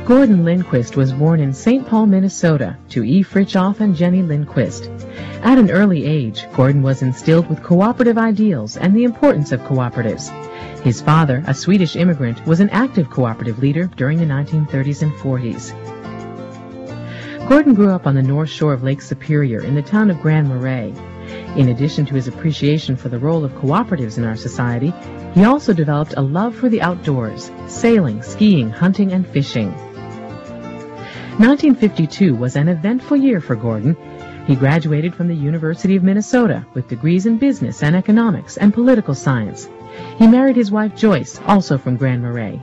Gordon Lindquist was born in St. Paul, Minnesota, to E. Fritjof and Jenny Lindquist. At an early age, Gordon was instilled with cooperative ideals and the importance of cooperatives. His father, a Swedish immigrant, was an active cooperative leader during the 1930s and 40s. Gordon grew up on the north shore of Lake Superior in the town of Grand Marais. In addition to his appreciation for the role of cooperatives in our society, he also developed a love for the outdoors, sailing, skiing, hunting, and fishing. 1952 was an eventful year for Gordon. He graduated from the University of Minnesota with degrees in business and economics and political science. He married his wife Joyce, also from Grand Marais.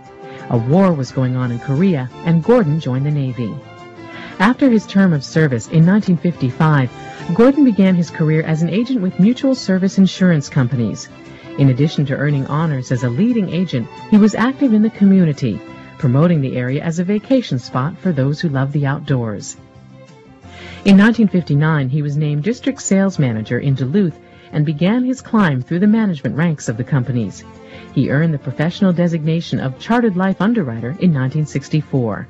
A war was going on in Korea, and Gordon joined the Navy. After his term of service in 1955, Gordon began his career as an agent with mutual service insurance companies. In addition to earning honors as a leading agent, he was active in the community, promoting the area as a vacation spot for those who love the outdoors. In 1959, he was named district sales manager in Duluth and began his climb through the management ranks of the companies. He earned the professional designation of Chartered Life Underwriter in 1964.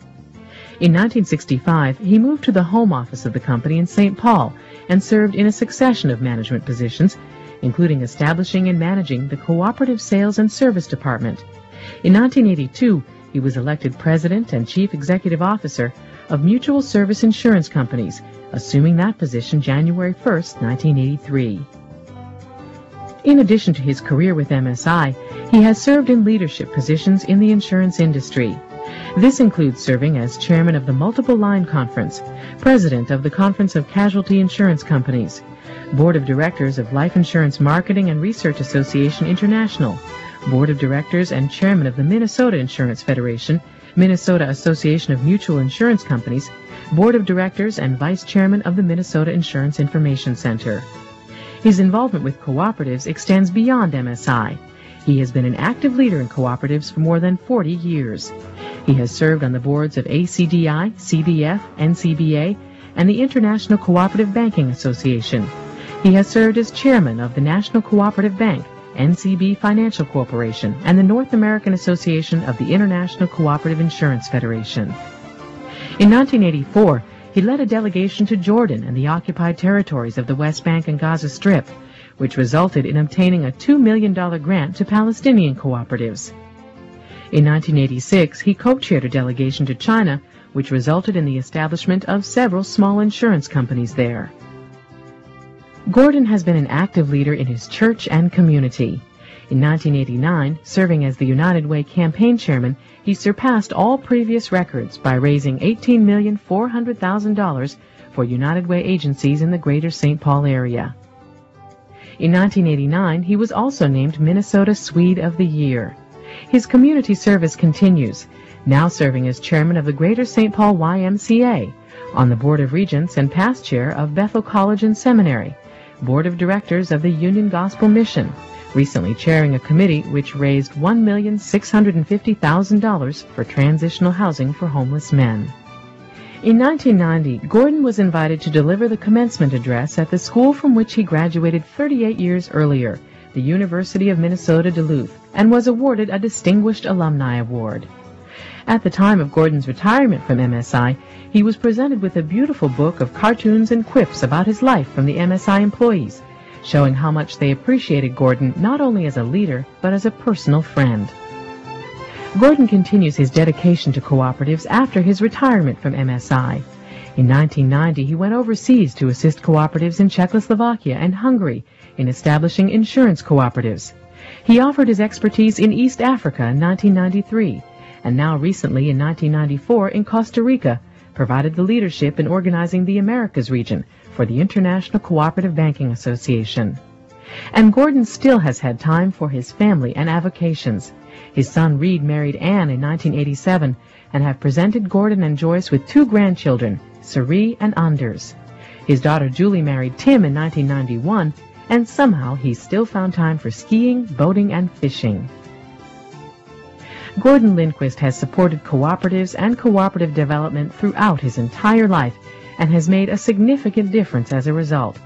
In 1965, he moved to the home office of the company in St. Paul and served in a succession of management positions, including establishing and managing the Cooperative Sales and Service Department. In 1982, he was elected President and Chief Executive Officer of Mutual Service Insurance Companies, assuming that position January 1, 1983. In addition to his career with MSI, he has served in leadership positions in the insurance industry. This includes serving as chairman of the Multiple Line Conference, president of the Conference of Casualty Insurance Companies, board of directors of Life Insurance Marketing and Research Association International, board of directors and chairman of the Minnesota Insurance Federation, Minnesota Association of Mutual Insurance Companies, board of directors and vice chairman of the Minnesota Insurance Information Center. His involvement with cooperatives extends beyond MSI. He has been an active leader in cooperatives for more than 40 years. He has served on the boards of ACDI, CBF, NCBA, and the International Cooperative Banking Association. He has served as chairman of the National Cooperative Bank, NCB Financial Corporation, and the North American Association of the International Cooperative Insurance Federation. In 1984, he led a delegation to Jordan and the occupied territories of the West Bank and Gaza Strip, which resulted in obtaining a $2 million grant to Palestinian cooperatives. In 1986, he co-chaired a delegation to China, which resulted in the establishment of several small insurance companies there. Gordon has been an active leader in his church and community. In 1989, serving as the United Way campaign chairman, he surpassed all previous records by raising $18,400,000 for United Way agencies in the greater St. Paul area. In 1989, he was also named Minnesota Swede of the Year. His community service continues, now serving as chairman of the Greater St. Paul YMCA, on the Board of Regents and past chair of Bethel College and Seminary, Board of Directors of the Union Gospel Mission, recently chairing a committee which raised $1,650,000 for transitional housing for homeless men. In 1990, Gordon was invited to deliver the commencement address at the school from which he graduated 38 years earlier, the University of Minnesota Duluth, and was awarded a Distinguished Alumni Award. At the time of Gordon's retirement from MSI, he was presented with a beautiful book of cartoons and quips about his life from the MSI employees, showing how much they appreciated Gordon not only as a leader, but as a personal friend. Gordon continues his dedication to cooperatives after his retirement from MSI. In 1990, he went overseas to assist cooperatives in Czechoslovakia and Hungary in establishing insurance cooperatives. He offered his expertise in East Africa in 1993, and now recently in 1994 in Costa Rica, provided the leadership in organizing the Americas region for the International Cooperative Banking Association. And Gordon still has had time for his family and avocations. His son Reed married Anne in 1987 and have presented Gordon and Joyce with 2 grandchildren, Sari and Anders. His daughter Julie married Tim in 1991, and somehow he's still found time for skiing, boating, and fishing. Gordon Lindquist has supported cooperatives and cooperative development throughout his entire life and has made a significant difference as a result.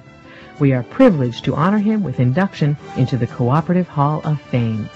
We are privileged to honor him with induction into the Cooperative Hall of Fame.